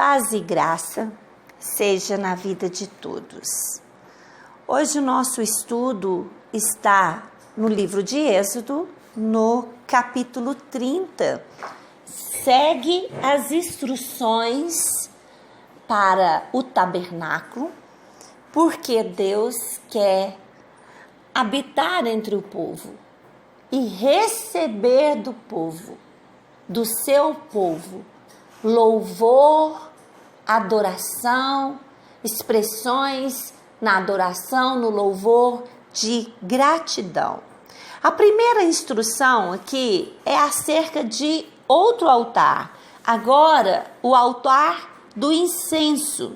Paz e graça seja na vida de todos. Hoje o nosso estudo está no livro de Êxodo, no capítulo 30. Segue as instruções para o tabernáculo, porque Deus quer habitar entre o povo e receber do povo, do seu povo, louvor, adoração, expressões na adoração, no louvor de gratidão. A primeira instrução aqui é acerca de outro altar, agora o altar do incenso.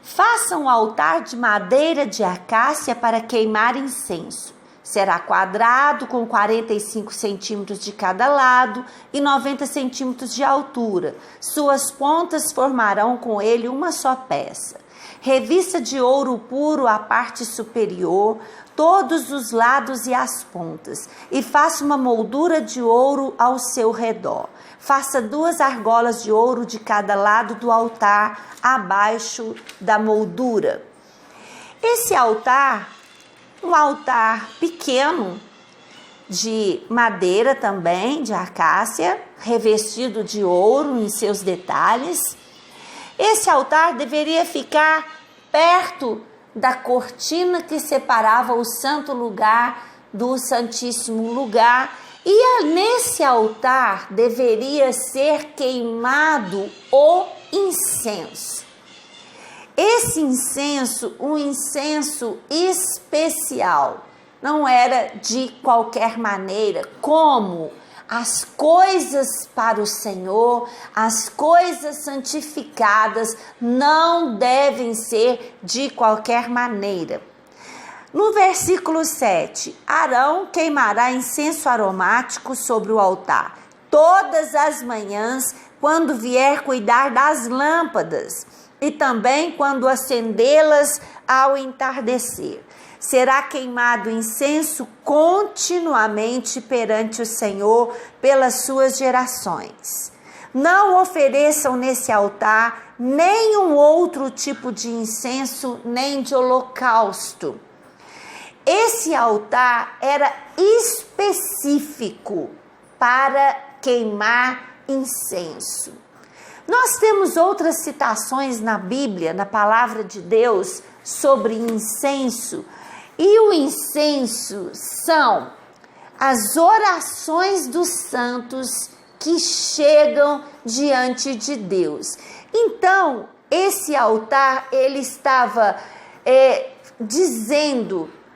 Faça um altar de madeira de acácia para queimar incenso. Será quadrado com 45 centímetros de cada lado e 90 centímetros de altura. Suas pontas formarão com ele uma só peça. Revista de ouro puro a parte superior, todos os lados e as pontas, e faça uma moldura de ouro ao seu redor. Faça 2 argolas de ouro de cada lado do altar, abaixo da moldura. Esse altar, um altar pequeno, de madeira também, de acácia, revestido de ouro em seus detalhes. Esse altar deveria ficar perto da cortina que separava o santo lugar do santíssimo lugar. E nesse altar deveria ser queimado o incenso. Esse incenso, um incenso especial, não era de qualquer maneira, como as coisas para o Senhor, as coisas santificadas não devem ser de qualquer maneira. No versículo 7, Arão queimará incenso aromático sobre o altar, todas as manhãs, quando vier cuidar das lâmpadas, e também quando acendê-las ao entardecer. Será queimado incenso continuamente perante o Senhor pelas suas gerações. Não ofereçam nesse altar nenhum outro tipo de incenso, nem de holocausto. Esse altar era específico para queimar incenso. Nós temos outras citações na Bíblia, na palavra de Deus, sobre incenso. E o incenso são as orações dos santos que chegam diante de Deus. Então, esse altar, ele estava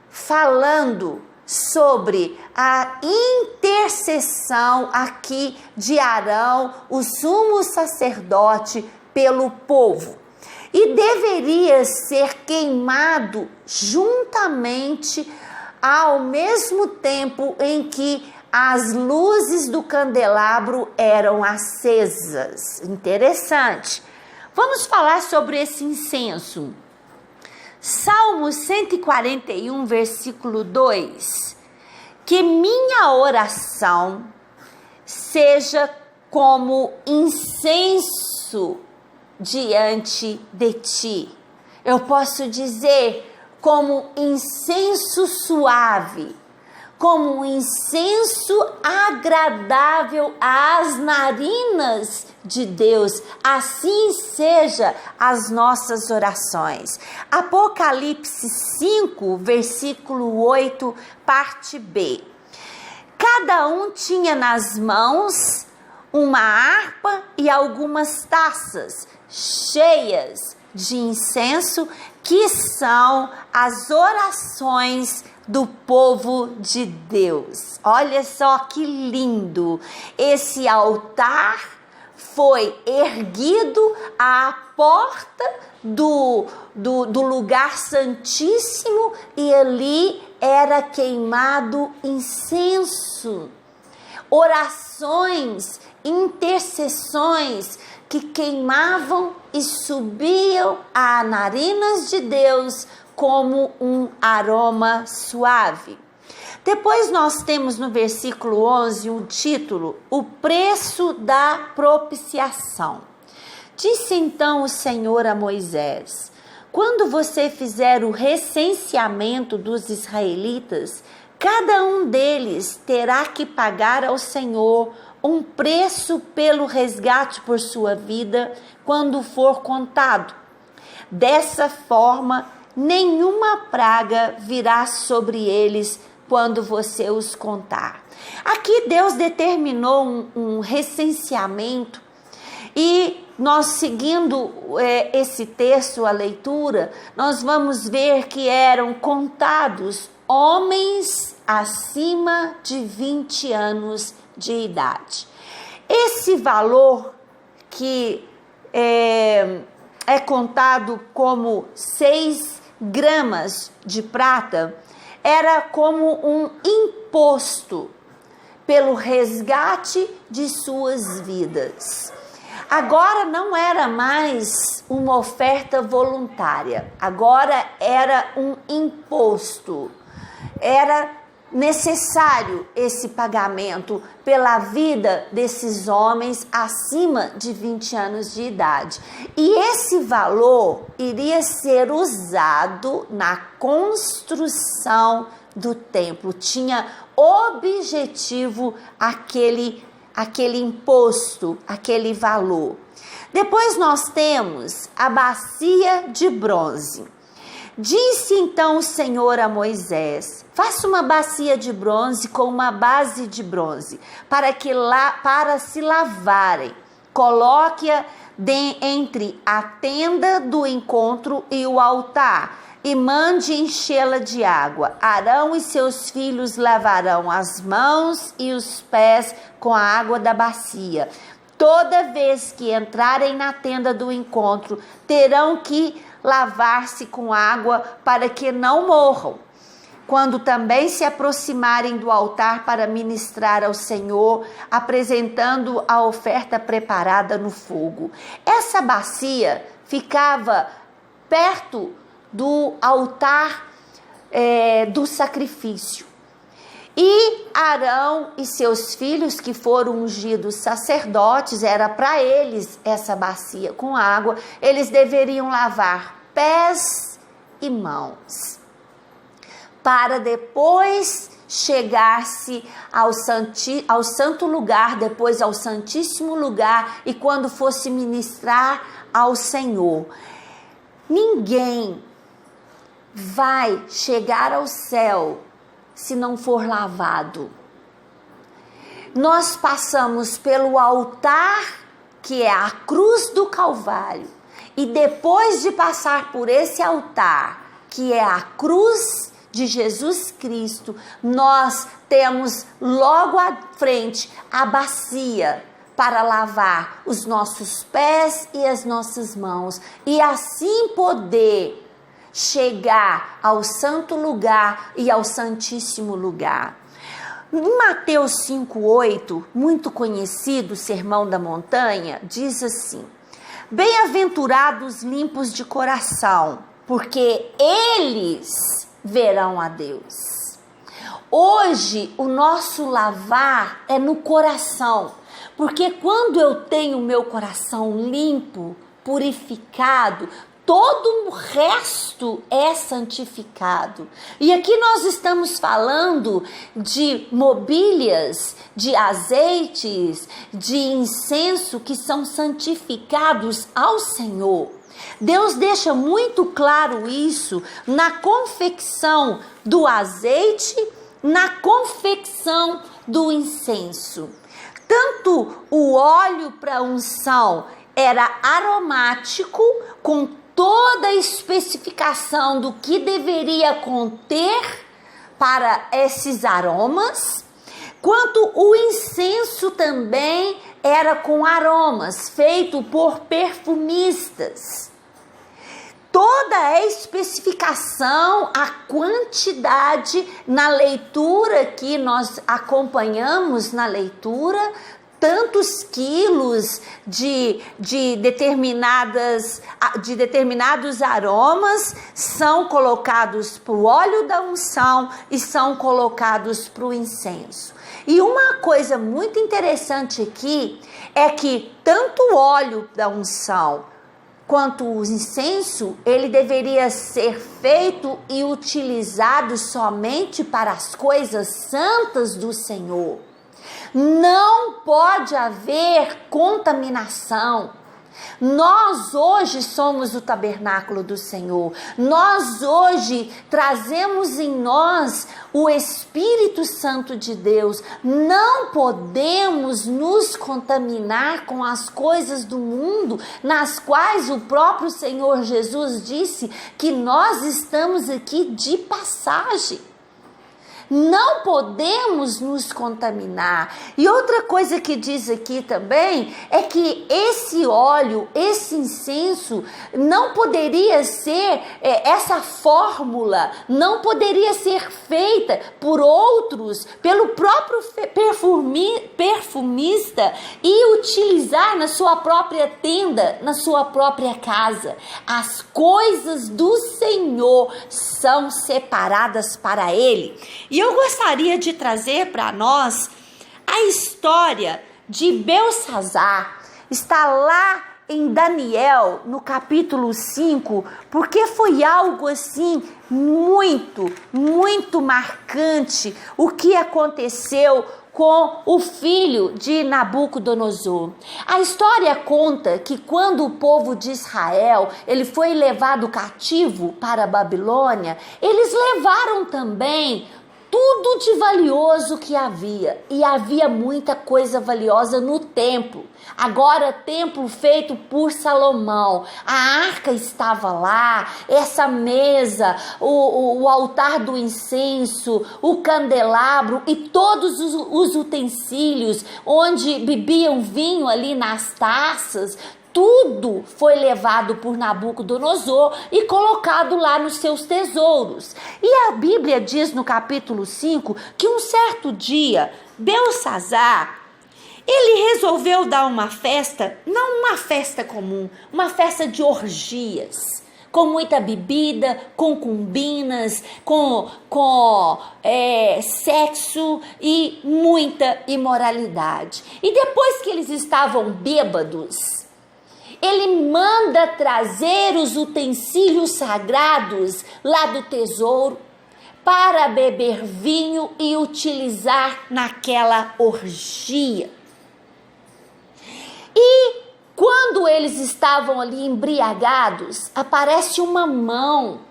falando sobre a intercessão aqui de Arão, o sumo sacerdote, pelo povo. E deveria ser queimado juntamente ao mesmo tempo em que as luzes do candelabro eram acesas. Interessante. Vamos falar sobre esse incenso. Salmo 141, versículo 2. Que minha oração seja como incenso diante de ti. Eu posso dizer como incenso suave, como um incenso agradável às narinas de Deus. Assim seja as nossas orações. Apocalipse 5, versículo 8, parte B. Cada um tinha nas mãos uma harpa e algumas taças cheias de incenso, que são as orações do povo de Deus. Olha só que lindo! Esse altar foi erguido à porta do lugar santíssimo e ali era queimado incenso. Orações, intercessões que queimavam e subiam a narinas de Deus como um aroma suave. Depois nós temos no versículo 11 um título, o preço da propiciação. Disse então o Senhor a Moisés: quando você fizer o recenseamento dos israelitas, cada um deles terá que pagar ao Senhor um preço pelo resgate por sua vida quando for contado. Dessa forma, nenhuma praga virá sobre eles quando você os contar. Aqui Deus determinou um recenseamento e nós seguindo esse texto, a leitura, nós vamos ver que eram contados homens acima de 20 anos de idade. Esse valor que é contado como 6 gramas de prata, era como um imposto pelo resgate de suas vidas. Agora não era mais uma oferta voluntária, agora era um imposto. Era necessário esse pagamento pela vida desses homens acima de 20 anos de idade. E esse valor iria ser usado na construção do templo. Tinha objetivo aquele imposto, aquele valor. Depois nós temos a bacia de bronze. Disse então o Senhor a Moisés: faça uma bacia de bronze com uma base de bronze, para se lavarem. Coloque-a entre a tenda do encontro e o altar, e mande enchê-la de água. Arão e seus filhos lavarão as mãos e os pés com a água da bacia. Toda vez que entrarem na tenda do encontro, terão que lavar-se com água para que não morram. Quando também se aproximarem do altar para ministrar ao Senhor, apresentando a oferta preparada no fogo. Essa bacia ficava perto do altar do sacrifício. E Arão e seus filhos, que foram ungidos sacerdotes, era para eles essa bacia com água, eles deveriam lavar pés e mãos, para depois chegar-se ao santo lugar, depois ao santíssimo lugar, e quando fosse ministrar ao Senhor. Ninguém vai chegar ao céu se não for lavado. Nós passamos pelo altar, que é a cruz do Calvário, e depois de passar por esse altar, que é a cruz de Jesus Cristo, nós temos logo à frente a bacia para lavar os nossos pés e as nossas mãos, e assim poder chegar ao santo lugar e ao santíssimo lugar. Em Mateus 5,8, muito conhecido, Sermão da Montanha, diz assim: bem-aventurados limpos de coração, porque eles verão a Deus. Hoje o nosso lavar é no coração, porque quando eu tenho o meu coração limpo, purificado, todo o resto é santificado. E aqui nós estamos falando de mobílias, de azeites, de incenso que são santificados ao Senhor. Deus deixa muito claro isso na confecção do azeite, na confecção do incenso. Tanto o óleo para unção era aromático, com toda a especificação do que deveria conter para esses aromas, quanto o incenso também era com aromas, feito por perfumistas. Toda a especificação, a quantidade na leitura que nós acompanhamos na leitura, tantos quilos de determinados aromas são colocados para o óleo da unção e são colocados para o incenso. E uma coisa muito interessante aqui é que tanto o óleo da unção quanto o incenso, ele deveria ser feito e utilizado somente para as coisas santas do Senhor. Não pode haver contaminação. Nós hoje somos o tabernáculo do Senhor. Nós hoje trazemos em nós o Espírito Santo de Deus. Não podemos nos contaminar com as coisas do mundo, nas quais o próprio Senhor Jesus disse que nós estamos aqui de passagem. Não podemos nos contaminar. E outra coisa que diz aqui também é que esse óleo, esse incenso, não poderia ser, essa fórmula não poderia ser feita por outros, pelo próprio perfumista e utilizar na sua própria tenda, na sua própria casa. As coisas do Senhor são separadas para Ele. E eu gostaria de trazer para nós a história de Beltsazar. Está lá em Daniel, no capítulo 5, porque foi algo assim muito marcante o que aconteceu com o filho de Nabucodonosor. A história conta que quando o povo de Israel ele foi levado cativo para a Babilônia, eles levaram também tudo de valioso que havia, e havia muita coisa valiosa no templo. Agora, templo feito por Salomão, a arca estava lá, essa mesa, o altar do incenso, o candelabro e todos os utensílios, onde bebiam vinho ali nas taças. Tudo foi levado por Nabucodonosor e colocado lá nos seus tesouros. E a Bíblia diz no capítulo 5 que um certo dia, Beltsazar, ele resolveu dar uma festa, não uma festa comum, uma festa de orgias, com muita bebida, concubinas, com sexo e muita imoralidade. E depois que eles estavam bêbados, ele manda trazer os utensílios sagrados lá do tesouro para beber vinho e utilizar naquela orgia. E quando eles estavam ali embriagados, aparece uma mão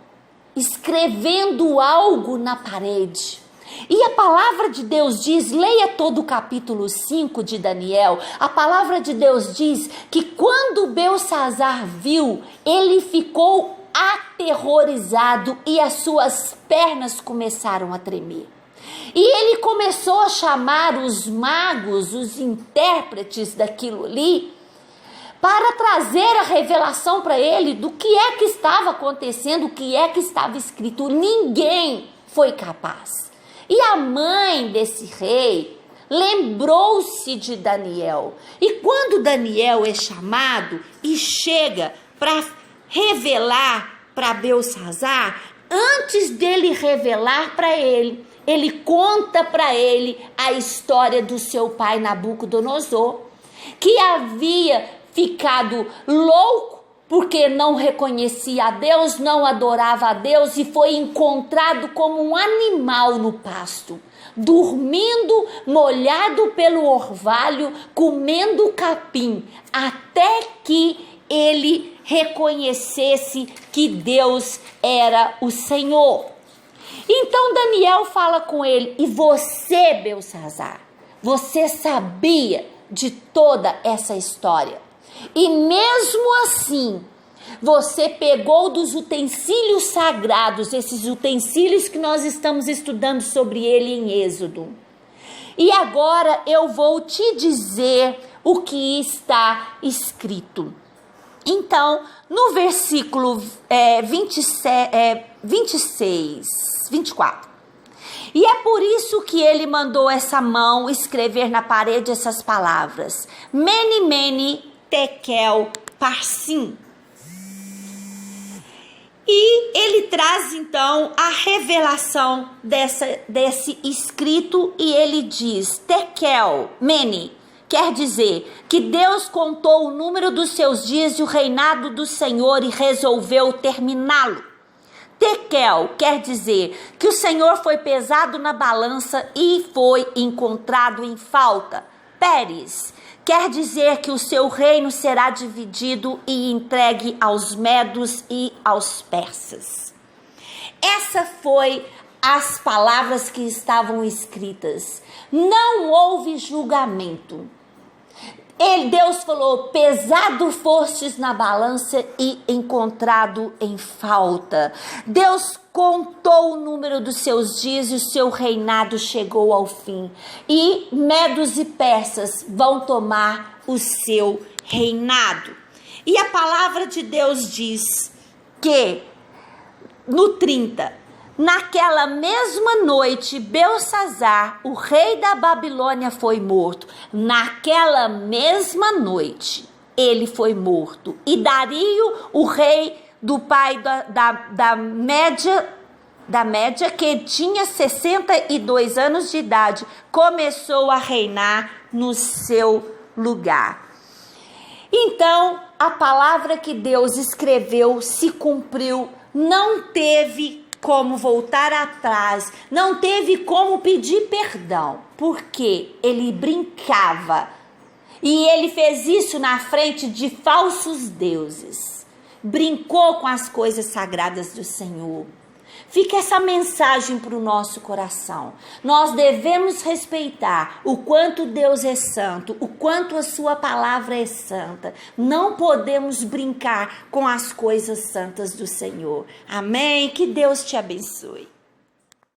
escrevendo algo na parede. E a palavra de Deus diz, leia todo o capítulo 5 de Daniel, a palavra de Deus diz que quando Beltsazar viu, ele ficou aterrorizado e as suas pernas começaram a tremer. E ele começou a chamar os magos, os intérpretes daquilo ali, para trazer a revelação para ele do que é que estava acontecendo, o que é que estava escrito. Ninguém foi capaz. E a mãe desse rei lembrou-se de Daniel. E quando Daniel é chamado e chega para revelar para Beltsazar, antes dele revelar para ele, ele conta para ele a história do seu pai Nabucodonosor, que havia ficado louco porque não reconhecia a Deus, não adorava a Deus e foi encontrado como um animal no pasto, dormindo, molhado pelo orvalho, comendo capim, até que ele reconhecesse que Deus era o Senhor. Então Daniel fala com ele, e você, Beltsazar, você sabia de toda essa história. E mesmo assim, você pegou dos utensílios sagrados, esses utensílios que nós estamos estudando sobre ele em Êxodo. E agora eu vou te dizer o que está escrito. Então, no versículo 24. E é por isso que ele mandou essa mão escrever na parede essas palavras. Mene, mene, tekel, parsim. E ele traz então a revelação desse escrito e ele diz, tekel, mene, quer dizer que Deus contou o número dos seus dias e o reinado do Senhor e resolveu terminá-lo. Tekel quer dizer que o Senhor foi pesado na balança e foi encontrado em falta. Pérez quer dizer que o seu reino será dividido e entregue aos medos e aos persas. Essa foi as palavras que estavam escritas. Não houve julgamento. Deus falou, pesado fostes na balança e encontrado em falta. Deus contou o número dos seus dias e o seu reinado chegou ao fim. E medos e persas vão tomar o seu reinado. E a palavra de Deus diz que, no 30, naquela mesma noite, Belsazar, o rei da Babilônia, foi morto. Naquela mesma noite, ele foi morto. E Dario, o rei do pai da Média, que tinha 62 anos de idade, começou a reinar no seu lugar. Então, a palavra que Deus escreveu se cumpriu, não teve como voltar atrás, não teve como pedir perdão, porque ele brincava e ele fez isso na frente de falsos deuses, brincou com as coisas sagradas do Senhor. Fica essa mensagem para o nosso coração. Nós devemos respeitar o quanto Deus é santo, o quanto a sua palavra é santa. Não podemos brincar com as coisas santas do Senhor. Amém? Que Deus te abençoe.